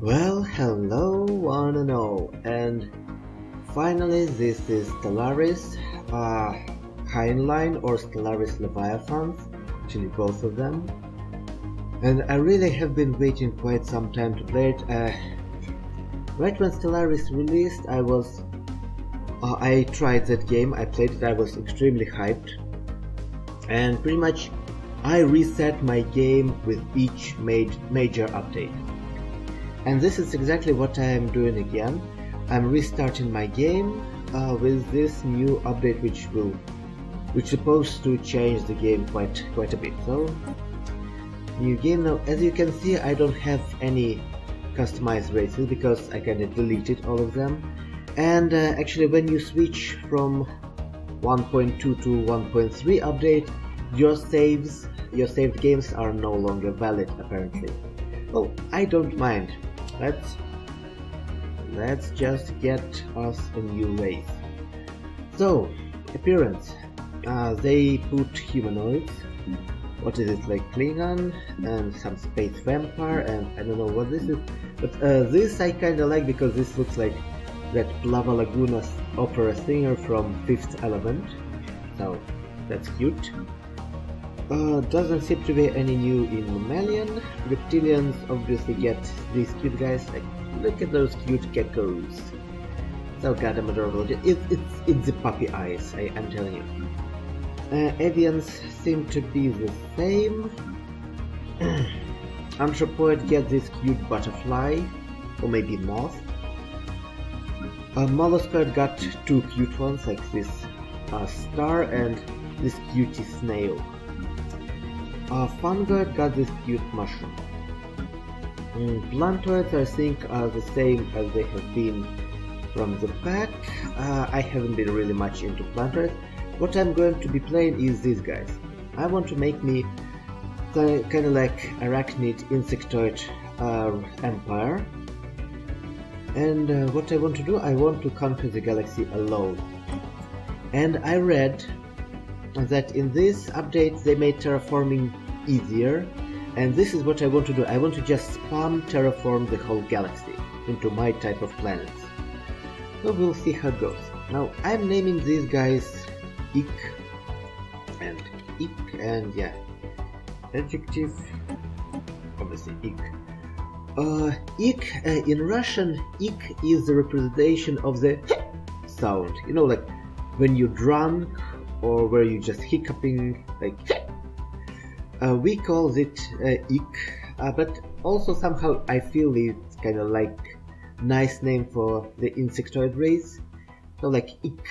Well, hello one and all, and finally this is Stellaris, Heinlein or Stellaris Leviathans, actually both of them. And I really have been waiting quite some time to play it. Right when Stellaris released, I tried that game, I played it, I was extremely hyped. And pretty much I reset my game with each major update. And this is exactly what I am doing again. I'm restarting my game with this new update, which is supposed to change the game quite a bit. So, new game now. As you can see, I don't have any customized races because I kinda deleted all of them. And actually, when you switch from 1.2 to 1.3 update, your saved games are no longer valid apparently. Well, I don't mind. Let's just get us a new race. So, appearance. They put humanoids. What is it, like Klingon and some space vampire, and I don't know what this is. But this I kinda like because this looks like that Lava Laguna's opera singer from Fifth Element. So that's cute. Doesn't seem to be any new in mammalian. Reptilians obviously get these cute guys. Like, look at those cute geckos. So goddamn adorable. It's the puppy eyes, I'm telling you. Avians seem to be the same. Anthropoid get this cute butterfly, or maybe moth. Molluscoid got two cute ones, like this star and this cutie snail. Fungoid got this cute mushroom. Plantoids I think are the same as they have been from the pack. I haven't been really much into plantoids. What I'm going to be playing is these guys. I want to make me kinda like arachnid insectoid empire. And what I want to do, I want to conquer the galaxy alone. And I read that in this update they made terraforming easier, and this is what I want to do. I want to just spam terraform the whole galaxy into my type of planets. So we'll see how it goes. Now I'm naming these guys Ik and yeah, adjective, obviously Ik. Ik in Russian, Ik is the representation of the sound. You know, like when you're drunk or where you just hiccuping, like we call it Ik, but also somehow I feel it's kind of like nice name for the insectoid race. So like Ik.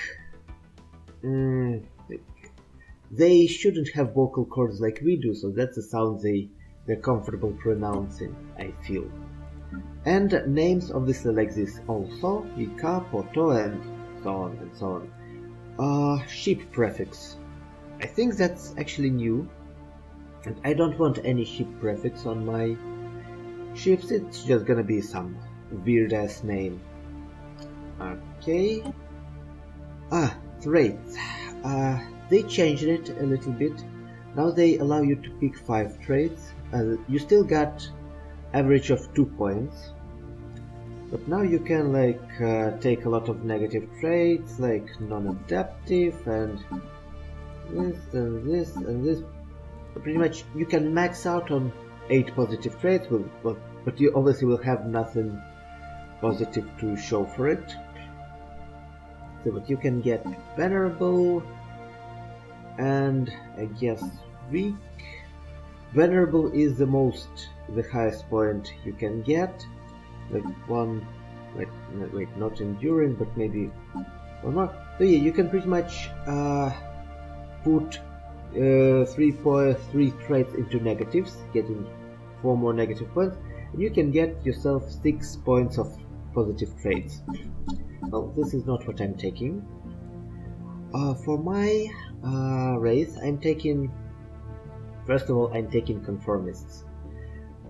They shouldn't have vocal cords like we do, so that's the sound they're comfortable pronouncing, I feel. And names obviously like this also, Ika, Poto, and so on and so on. Ship prefix. I think that's actually new, and I don't want any ship prefix on my ships. It's just gonna be some weird ass name. Okay. Traits. They changed it a little bit. Now they allow you to pick 5 traits. You still got average of 2 points, but now you can like take a lot of negative traits like non-adaptive and this and this and this. Pretty much you can max out on 8 positive traits, but you obviously will have nothing positive to show for it. So but you can get venerable and I guess weak. Venerable is the highest point you can get. Like one, wait, not enduring, but maybe one more. So yeah, you can pretty much put 3 traits into negatives, getting 4 more negative points, and you can get yourself 6 points of positive traits. Well, this is not what I'm taking. For my race, I'm taking, first of all, I'm taking conformists.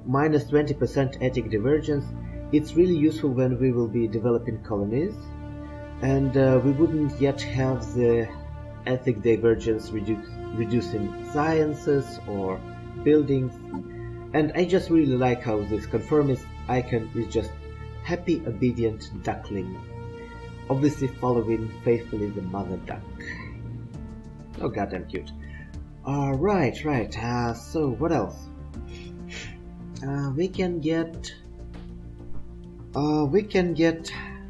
Minus 20% ethic divergence. It's really useful when we will be developing colonies, and we wouldn't yet have the ethic divergence reducing sciences or buildings. And I just really like how this conformist icon is just happy obedient duckling, obviously following faithfully the mother duck. Oh, goddamn cute. Right. So what else? We can get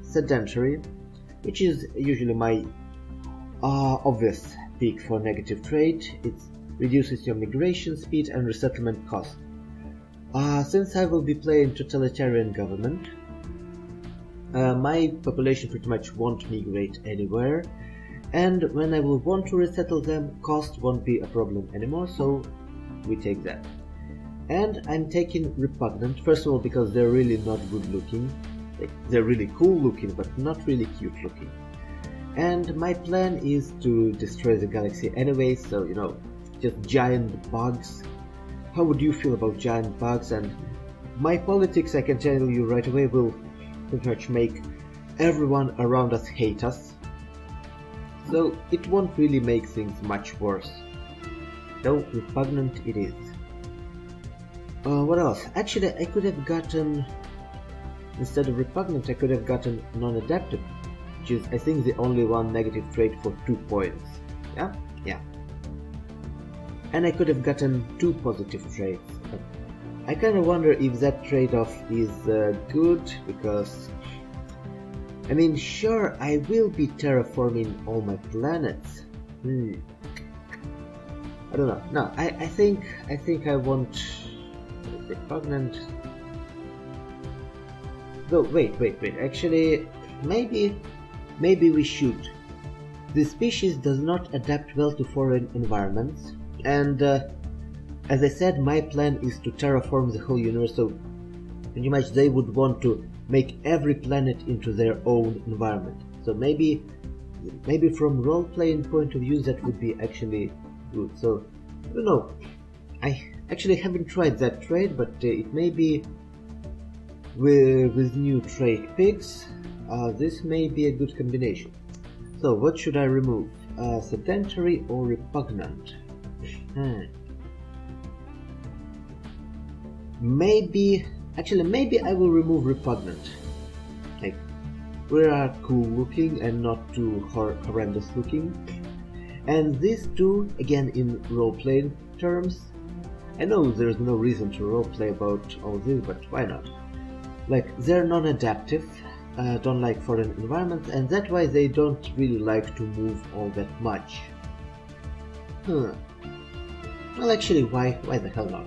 sedentary, which is usually my obvious pick for negative trait. It reduces your migration speed and resettlement cost. Since I will be playing totalitarian government, my population pretty much won't migrate anywhere, and when I will want to resettle them, cost won't be a problem anymore, so we take that. And I'm taking repugnant, first of all because they're really not good looking. Like, they're really cool looking, but not really cute looking. And my plan is to destroy the galaxy anyway, so you know, just giant bugs. How would you feel about giant bugs? And my politics, I can tell you right away, will pretty much make everyone around us hate us. So it won't really make things much worse. Though repugnant it is. What else? Actually, I could have gotten, instead of repugnant, I could have gotten non-adaptive, which is, I think, the only one negative trait for 2 points. Yeah? Yeah. And I could have gotten 2 positive traits. But I kind of wonder if that trade-off is good, because I mean, sure, I will be terraforming all my planets. I don't know. No, I think I want repugnant. No, wait. Actually, maybe we should. The species does not adapt well to foreign environments, and as I said, my plan is to terraform the whole universe, so pretty much they would want to make every planet into their own environment. So maybe from role-playing point of view that would be actually good. So I don't know. I actually haven't tried that trait, but it may be with new trait picks. This may be a good combination. So what should I remove? Sedentary or repugnant? Maybe I will remove repugnant. Like, we are cool looking and not too horrendous looking. And these two, again in role-playing terms, I know there's no reason to role-play about all this, but why not? Like, they're non-adaptive, don't like foreign environments, and that's why they don't really like to move all that much. Well, actually, why the hell not?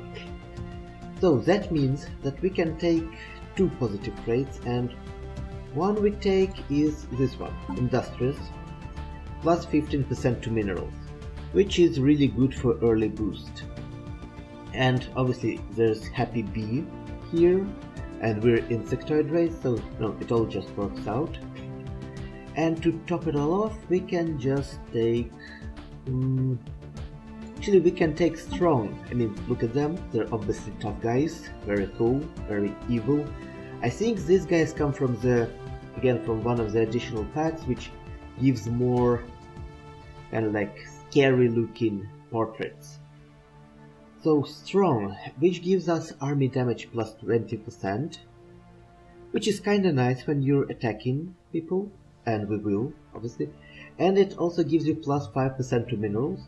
So that means that we can take 2 positive traits, and one we take is this one, Industrious, plus 15% to minerals, which is really good for early boost. And obviously there's Happy Bee here, and we're insectoid race, so no, it all just works out. And to top it all off, we can just take actually, we can take Strong. I mean, look at them, they're obviously tough guys, very cool, very evil. I think these guys come from from one of the additional packs, which gives more kind of like scary looking portraits. So Strong, which gives us army damage plus 20%, which is kinda nice when you're attacking people, and we will, obviously. And it also gives you plus 5% to minerals.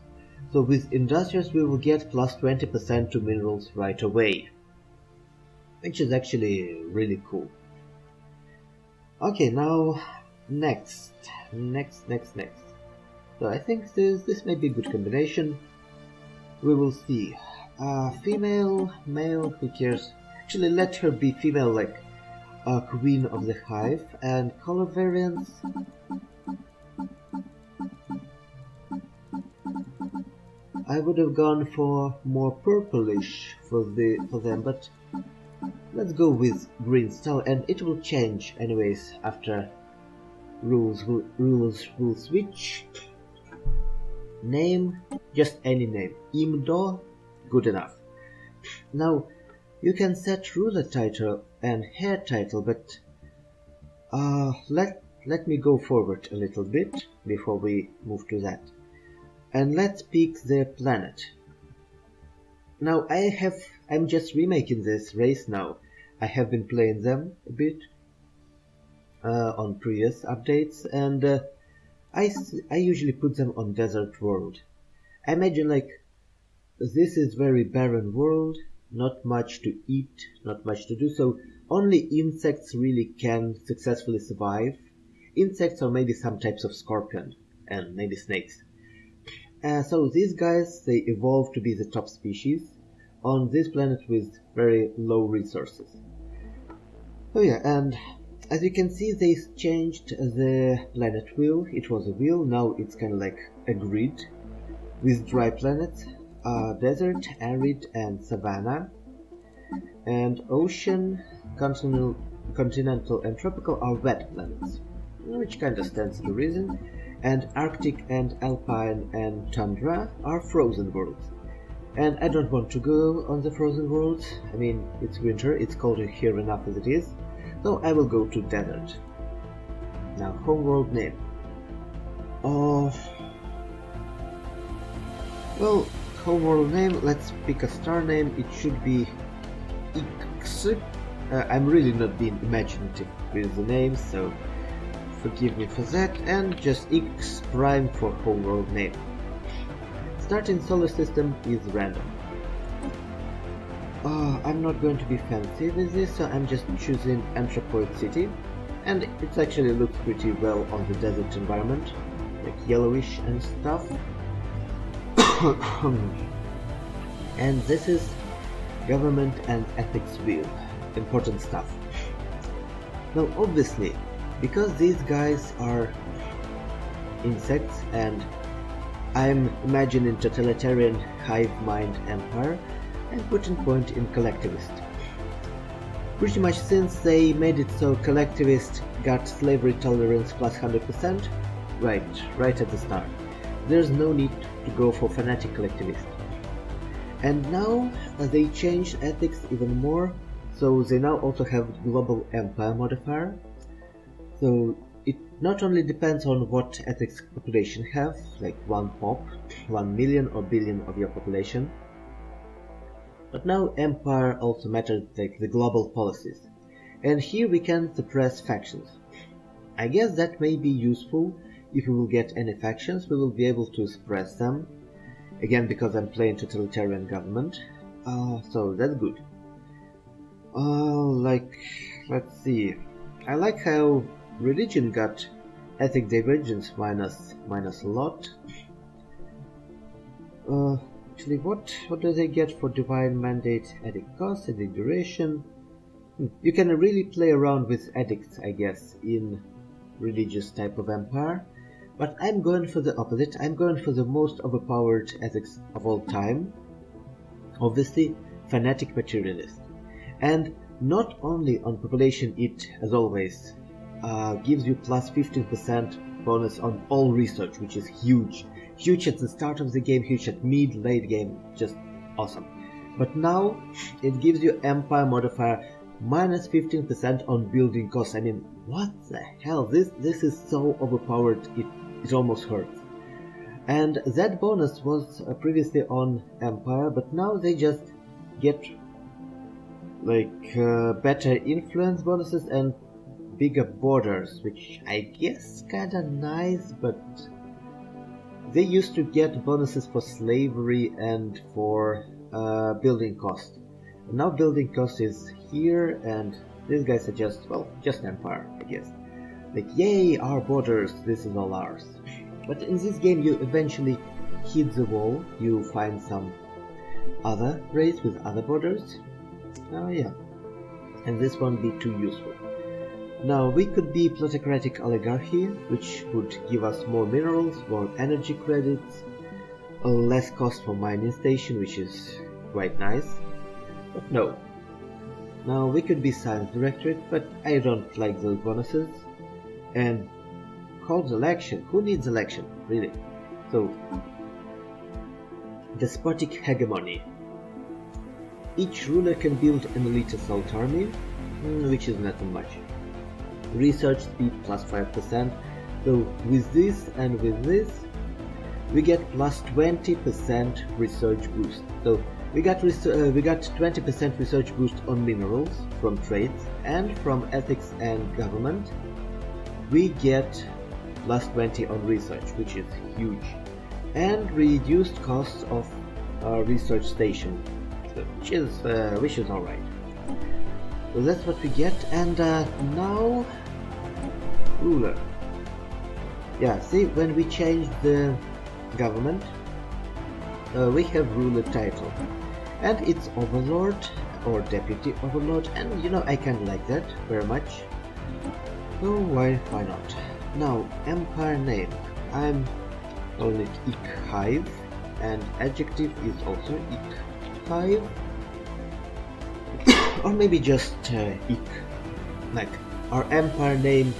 So with Industrious we will get plus 20% to minerals right away, which is actually really cool. Okay, now next. So I think this may be a good combination. We will see. Female, male, who cares? Actually, let her be female, like Queen of the Hive. And color variants. I would have gone for more purplish for them, but let's go with green style, and it will change anyways after rules will switch. Name, just any name. Imdo, good enough. Now you can set ruler title and hair title, but let me go forward a little bit before we move to that. And let's pick their planet. Now I have I'm just remaking this race now. I have been playing them a bit on previous updates, and I usually put them on desert world. I imagine like this is very barren world, not much to eat, not much to do, so only insects really can successfully survive. Insects or maybe some types of scorpion and maybe snakes. So these guys, they evolved to be the top species on this planet with very low resources. Oh yeah, and as you can see, they changed the planet wheel. It was a wheel, now it's kind of like a grid with dry planets, desert, arid, and savanna, and ocean, continental, and tropical are wet planets, which kind of stands to reason, and Arctic and Alpine and Tundra are frozen worlds. And I don't want to go on the frozen worlds. I mean, it's winter, it's colder here enough as it is, so I will go to desert. Now, homeworld name. Well, homeworld name, let's pick a star name. It should be X. I'm really not being imaginative with the names, so forgive me for that, and just X prime for homeworld name. Starting solar system is random. I'm not going to be fancy with this, so I'm just choosing Anthropoid City, and it actually looks pretty well on the desert environment, like yellowish and stuff. And this is government and ethics wheel, important stuff. Now obviously, because these guys are insects and I'm imagining totalitarian hive-mind empire, I'm putting point in collectivist. Pretty much since they made it so collectivist got slavery tolerance plus 100%, right at the start. There's no need to go for fanatic collectivist. And now they changed ethics even more, so they now also have global empire modifier. So it not only depends on what ethics population have, like 1 pop, 1 million or billion of your population, but now empire also matters, like the global policies. And here we can suppress factions. I guess that may be useful. If we will get any factions, we will be able to suppress them. Again, because I'm playing totalitarian government, so that's good. Let's see. I like how religion got ethic divergence minus a lot. Actually, what do they get for divine mandate? Edict cost, edict duration. You can really play around with edicts, I guess, in religious type of empire. But I'm going for the opposite. I'm going for the most overpowered ethics of all time. Obviously, fanatic materialist. And not only on population, it, as always, gives you plus 15% bonus on all research, which is huge. Huge at the start of the game, huge at mid, late game, just awesome. But now, it gives you empire modifier minus 15% on building costs. I mean, what the hell? This is so overpowered, it almost hurts. And that bonus was previously on empire, but now they just get like better influence bonuses and bigger borders, which I guess kinda nice, but they used to get bonuses for slavery and for building cost. And now building cost is here, and these guys are just empire, I guess. Like, yay, our borders, this is all ours. But in this game you eventually hit the wall, you find some other race with other borders. Yeah. And this won't be too useful. Now we could be plutocratic oligarchy, which would give us more minerals, more energy credits, less cost for mining station, which is quite nice. But no. Now we could be science directorate, but I don't like those bonuses. And called election, who needs election, really? So, despotic hegemony. Each ruler can build an elite assault army, which is not much. Research speed plus 5%, so with this and with this, we get plus 20% research boost. So We got 20% research boost on minerals from trades, and from ethics and government we get plus 20 on research, which is huge, and reduced costs of research station, which is alright. So that's what we get. And now ruler. Yeah, see, when we change the government, we have ruler title, and it's overlord or deputy overlord, and you know, I kinda like that very much, so why not. Now, empire name, I'm calling it Ik Hive, and adjective is also Ik Hive, or maybe just Ik, like our empire name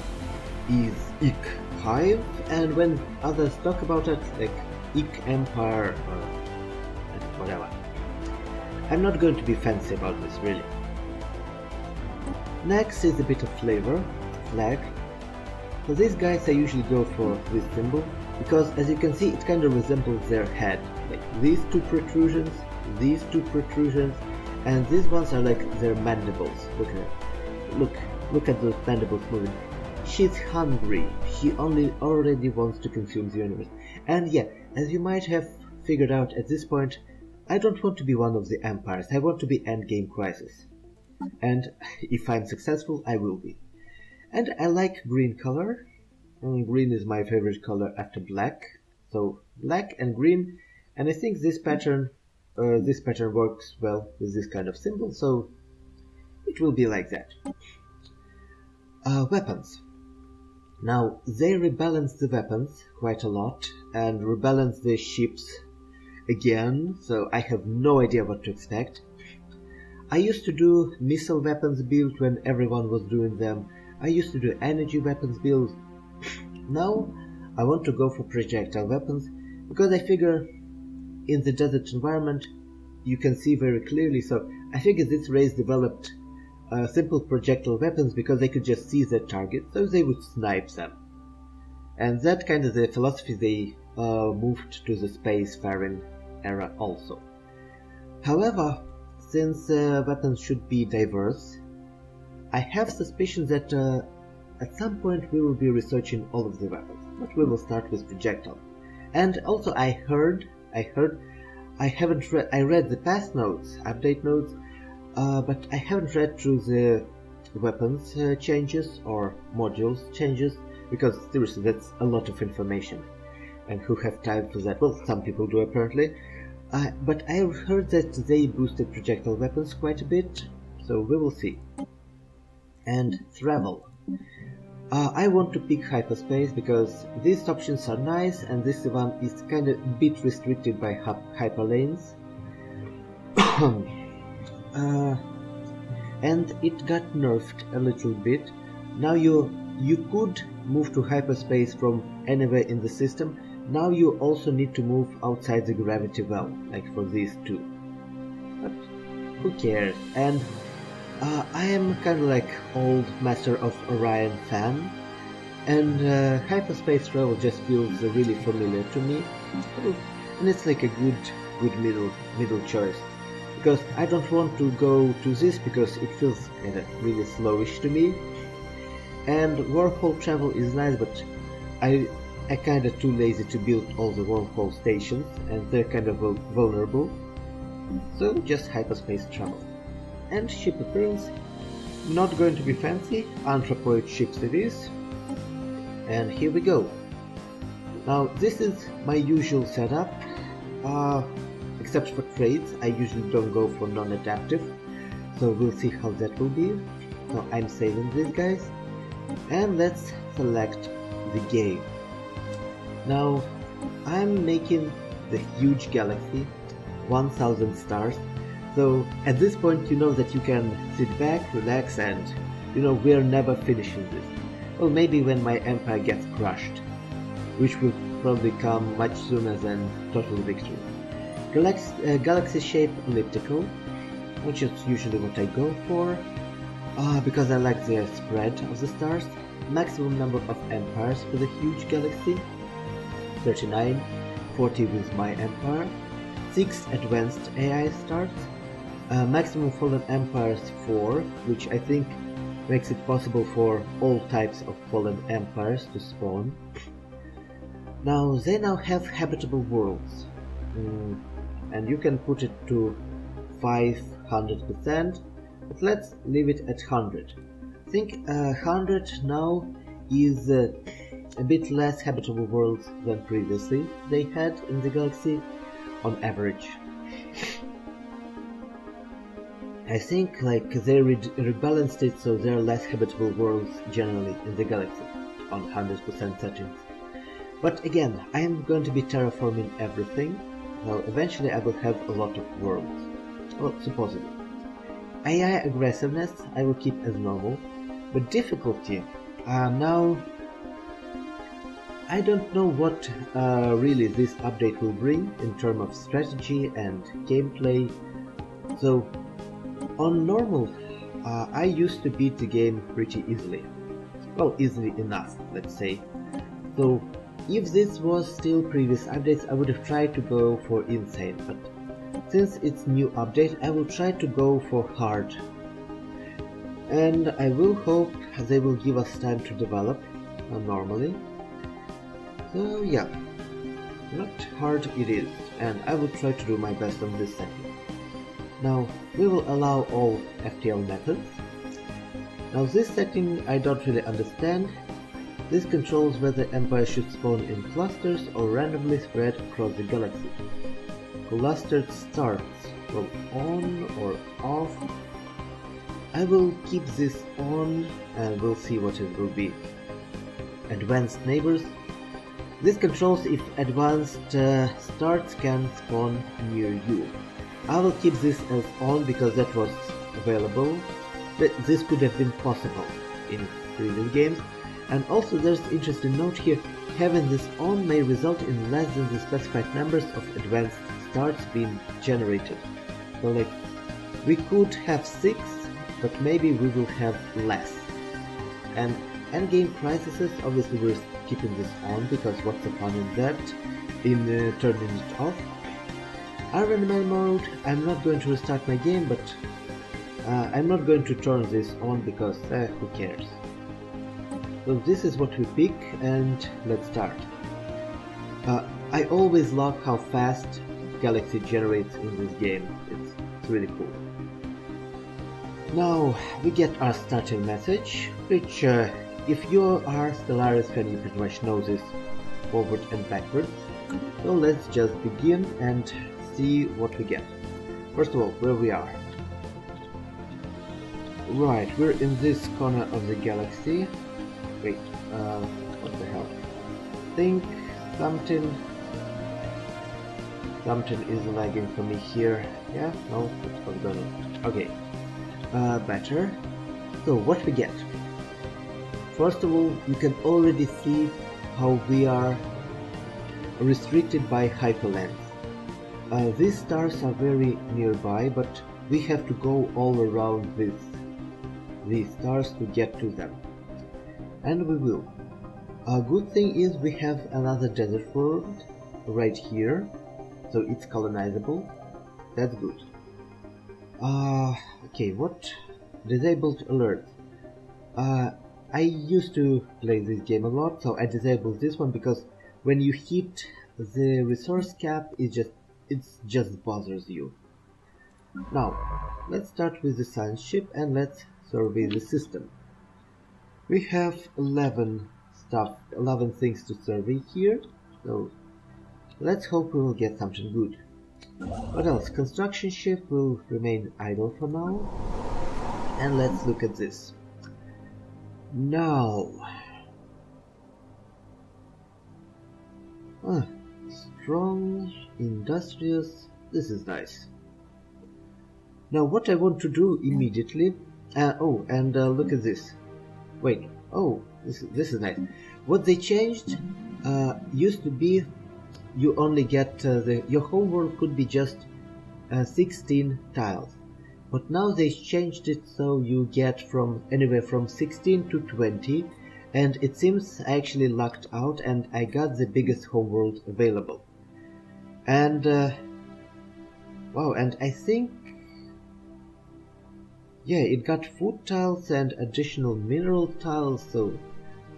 is Ik Hive, and when others talk about it, like Ik Empire or whatever. I'm not going to be fancy about this, really. Next is a bit of flavor, flag. For these guys I usually go for this symbol, because as you can see it kind of resembles their head. Like these two protrusions, and these ones are like their mandibles. Look at that. Look at those mandibles moving. She's hungry. She already wants to consume the universe. And yeah, as you might have figured out at this point, I don't want to be one of the empires. I want to be Endgame Crisis. And if I'm successful, I will be. And I like green color. Green is my favorite color after black. So black and green, and I think this pattern works well with this kind of symbol, so it will be like that. Weapons. Now, they rebalance the weapons quite a lot, and rebalance the ships again, so I have no idea what to expect. I used to do missile weapons build when everyone was doing them. I used to do energy weapons build. Now, I want to go for projectile weapons, because I figure in the desert environment you can see very clearly, so I figure this race developed simple projectile weapons because they could just see their target, so they would snipe them. And that kind of the philosophy they moved to the spacefaring era also. However, since weapons should be diverse, I have suspicion that at some point we will be researching all of the weapons, but we will start with projectile. And also I read the past notes, update notes, but I haven't read through the weapons changes or modules changes, because seriously that's a lot of information, and who have time for that? Well, some people do apparently, but I heard that they boosted projectile weapons quite a bit, so we will see. And travel. I want to pick hyperspace because these options are nice, and this one is kind of a bit restricted by hyperlanes. And it got nerfed a little bit. Now you could move to hyperspace from anywhere in the system. Now you also need to move outside the gravity well, like for these two. But who cares? And I am kind of like old Master of Orion fan, and hyperspace travel just feels really familiar to me, and it's like a good middle choice, because I don't want to go to this because it feels kind of really slowish to me. And wormhole travel is nice, but I kind of too lazy to build all the wormhole stations, and they're kind of vulnerable, so just hyperspace travel. And ship appearance, not going to be fancy, anthropoid ships it is. And here we go. Now this is my usual setup, except for trades. I usually don't go for non-adaptive, so we'll see how that will be. So I'm saving these guys, and let's select the game. Now I'm making the huge galaxy, 1000 stars. So at this point you know that you can sit back, relax, and you know we're never finishing this. Well, maybe when my empire gets crushed, which will probably come much sooner than total victory. Galaxy shape elliptical, which is usually what I go for, because I like the spread of the stars. Maximum number of empires for the huge galaxy, 39, 40 with my empire. 6 advanced AI starts, maximum fallen empires 4, which I think makes it possible for all types of fallen empires to spawn. Now they now have habitable worlds, and you can put it to 500%, but let's leave it at 100. I think 100 now is a bit less habitable worlds than previously they had in the galaxy on average. I think like they rebalanced it so there are less habitable worlds generally in the galaxy on 100% settings. But again, I am going to be terraforming everything, so eventually I will have a lot of worlds. Well, supposedly. AI aggressiveness I will keep as normal, but difficulty, now I don't know what really this update will bring in terms of strategy and gameplay. So on normal, I used to beat the game pretty easily. Well, easily enough, let's say. So if this was still previous updates, I would have tried to go for insane, but since it's new update, I will try to go for hard. And I will hope they will give us time to develop normally. So yeah, not hard it is, and I will try to do my best on this setting. Now we will allow all FTL methods. Now this setting I don't really understand. This controls whether empires should spawn in clusters or randomly spread across the galaxy. Clustered starts, well, on or off. I will keep this on and we'll see what it will be. Advanced neighbors. This controls if advanced starts can spawn near you. I will keep this as on because that was available. This could have been possible in previous games. And also there's interesting note here, having this on may result in less than the specified numbers of advanced starts being generated. So like, we could have 6, but maybe we will have less. And endgame crises, obviously we're keeping this on because what's the fun in that, in turning it off. Iron Man mode, I'm not going to restart my game, but I'm not going to turn this on because who cares. So this is what we pick, and let's start. I always love how fast Galaxy generates in this game. It's really cool. Now we get our starting message, which if you are Stellaris fan, you pretty much know this forward and backwards. So let's just begin and see what we get. First of all, where we are. Right, we're in this corner of the galaxy. Wait, what the hell? I think something is lagging for me here. Yeah, no, that's what's going on. Okay, better. So what we get? First of all, you can already see how we are restricted by hyperlens. These stars are very nearby, but we have to go all around these stars to get to them. And we will. A good thing is we have another desert world right here, so it's colonizable. That's good. Okay, what? Disabled alerts. I used to play this game a lot, so I disabled this one because when you hit the resource cap, it just bothers you. Now, let's start with the science ship and let's survey the system. We have 11 things to survey here, so let's hope we will get something good. What else? Construction ship will remain idle for now, and let's look at this. Now, strong, industrious, this is nice. Now what I want to do immediately, look at this. Wait, oh, this is nice. What they changed used to be you only get your home world could be just 16 tiles, but now they changed it so you get from anywhere from 16 to 20, and it seems I actually lucked out and I got the biggest home world available. And Wow, and I think, yeah, it got food tiles and additional mineral tiles. So,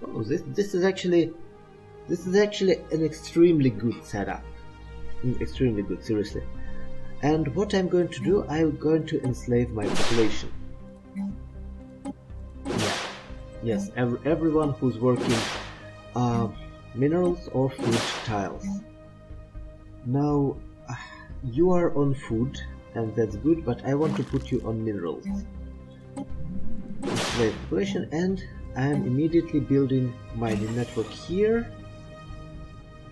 oh, this is actually an extremely good setup. Extremely good, seriously. And what I'm going to do, I'm going to enslave my population. Yeah. Yes, everyone who's working minerals or food tiles. Now, you are on food, and that's good, but I want to put you on minerals. Enslave population, and I am immediately building mining network here.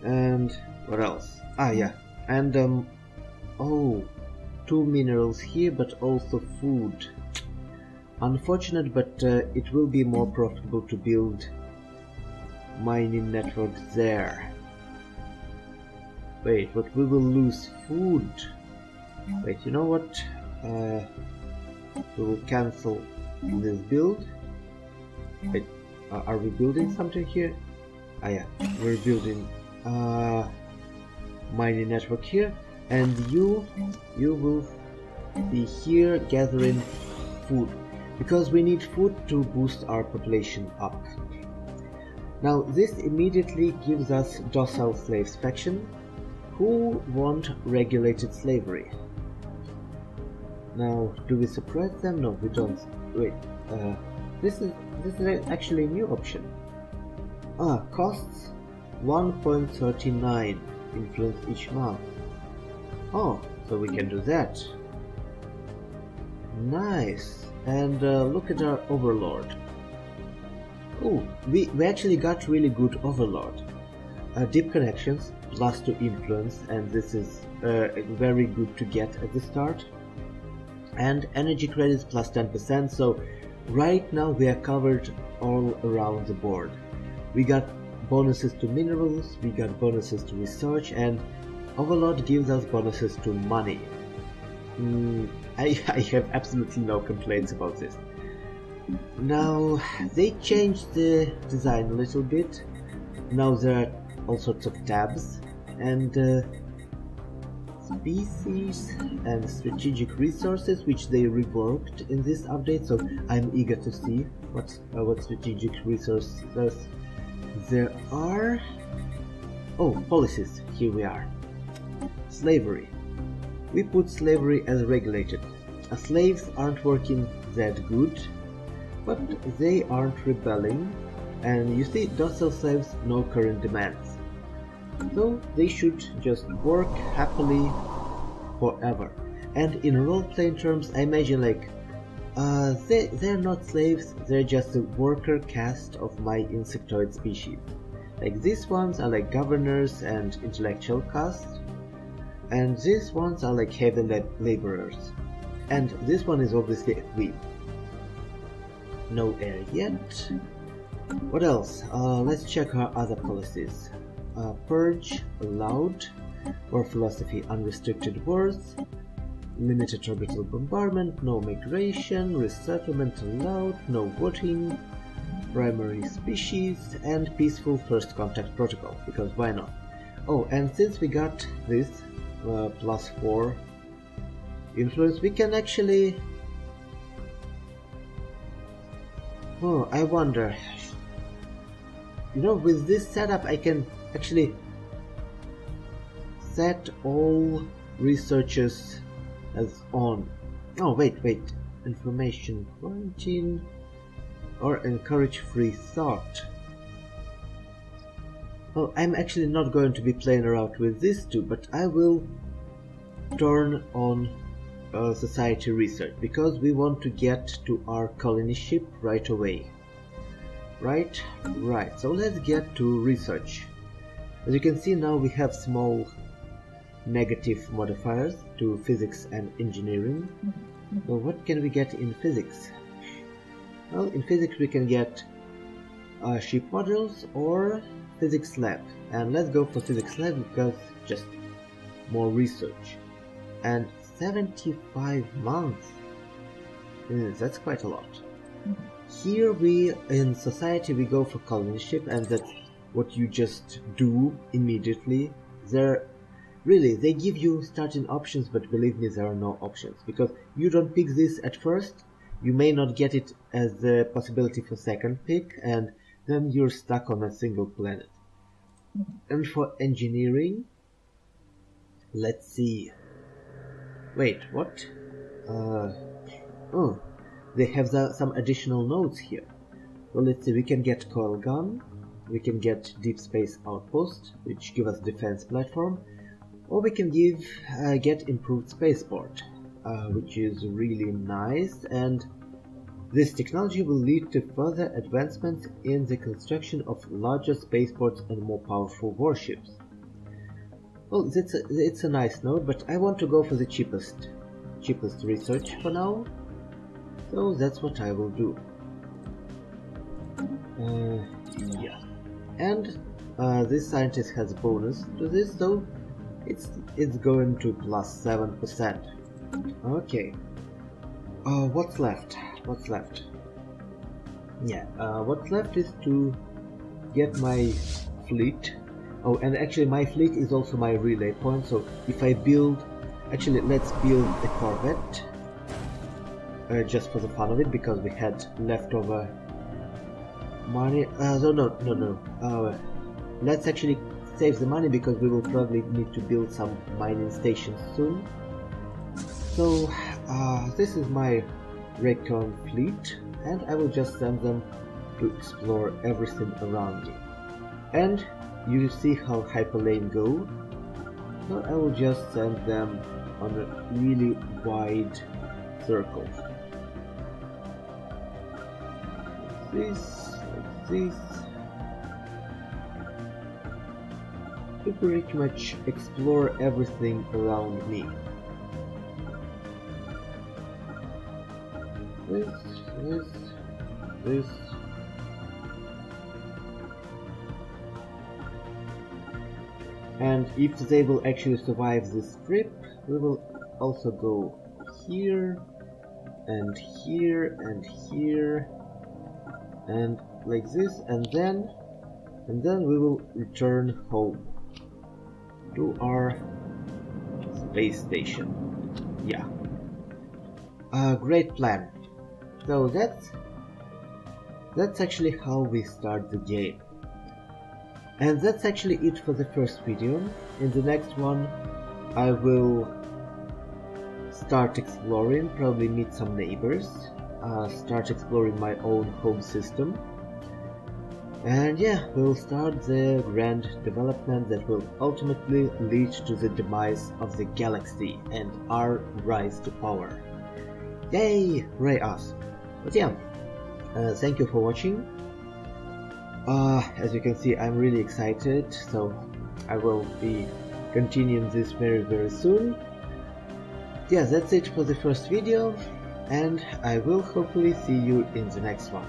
And what else? Ah, yeah, and oh, 2 minerals here, but also food. Unfortunate, but it will be more profitable to build mining network there. Wait, but we will lose food. Wait, you know what? We will cancel this build. Wait, are we building something here? Ah, yeah, we're building mining network here, and you will be here gathering food, because we need food to boost our population up. Now this immediately gives us docile slaves faction, who want regulated slavery. Now, do we suppress them? No, we don't. Wait, this is actually a new option. Costs 1.39 influence each month. Oh, so we can do that. Nice. And look at our overlord. Oh, we actually got really good overlord. Deep connections, +2 influence, and this is very good to get at the start. And energy credits +10%, so right now we are covered all around the board. We got bonuses to minerals, we got bonuses to research, and overlord gives us bonuses to money. I have absolutely no complaints about this. Now, they changed the design a little bit. Now there are all sorts of tabs, and species and strategic resources, which they reworked in this update, so I'm eager to see what strategic resources there are. Oh, policies, here we are. Slavery. We put slavery as regulated. Slaves aren't working that good, but they aren't rebelling, and you see, docile slaves, no current demands. So they should just work happily forever. And in role-playing terms, I imagine like, they're not slaves, they're just a worker caste of my insectoid species. Like these ones are like governors and intellectual caste, and these ones are like heavy laborers. And this one is obviously a queen. No heir yet. What else? Let's check our other policies. Purge allowed, war philosophy unrestricted wars, limited orbital bombardment, no migration, resettlement allowed, no voting, primary species, and peaceful first contact protocol, because why not? Oh, and since we got this +4 influence, we can actually... Oh, I wonder... You know, with this setup I can actually set all researchers as on. Oh, wait. Information quarantine or encourage free thought. Well, I'm actually not going to be playing around with these two, but I will turn on society research, because we want to get to our colony ship right away. Right, so let's get to research. As you can see, now we have small negative modifiers to physics and engineering. So what can we get in physics? Well, in physics we can get ship models or physics lab, and let's go for physics lab because just more research. And 75 months, that's quite a lot. Here in society we go for colony ship, and that's what you just do immediately. There really, they give you starting options, but believe me, there are no options, because you don't pick this at first, you may not get it as the possibility for second pick, and then you're stuck on a single planet. And for engineering, let's see. Wait, what? Oh, they have some additional nodes here. Well, let's see, we can get coil gun, we can get deep space outpost, which give us defense platform, or we can get improved spaceport, which is really nice, and this technology will lead to further advancements in the construction of larger spaceports and more powerful warships. Well, it's a nice node, but I want to go for the cheapest research for now, so that's what I will do. Yeah, and this scientist has a bonus to this, so it's going to plus 7%. Okay. What's left? Yeah, what's left is to get my fleet. Oh, and actually my fleet is also my relay point, so if I build... Actually, let's build a corvette. Just for the fun of it, because we had leftover money. No. Let's actually save the money, because we will probably need to build some mining stations soon. So, this is my Kirn fleet, and I will just send them to explore everything around me. And you see how hyperlane go, so I will just send them on a really wide circle. This, to pretty much explore everything around me. This. And if they will actually survive this trip, we will also go here, and here, and here, and like this, and then we will return home to our space station. Yeah. Great plan. So that's actually how we start the game. And that's actually it for the first video. In the next one I will start exploring, probably meet some neighbors, start exploring my own home system, and yeah, we'll start the grand development that will ultimately lead to the demise of the galaxy and our rise to power. Yay! Hooray us! But yeah, thank you for watching. As you can see, I'm really excited, so I will be continuing this very soon. Yeah, that's it for the first video, and I will hopefully see you in the next one.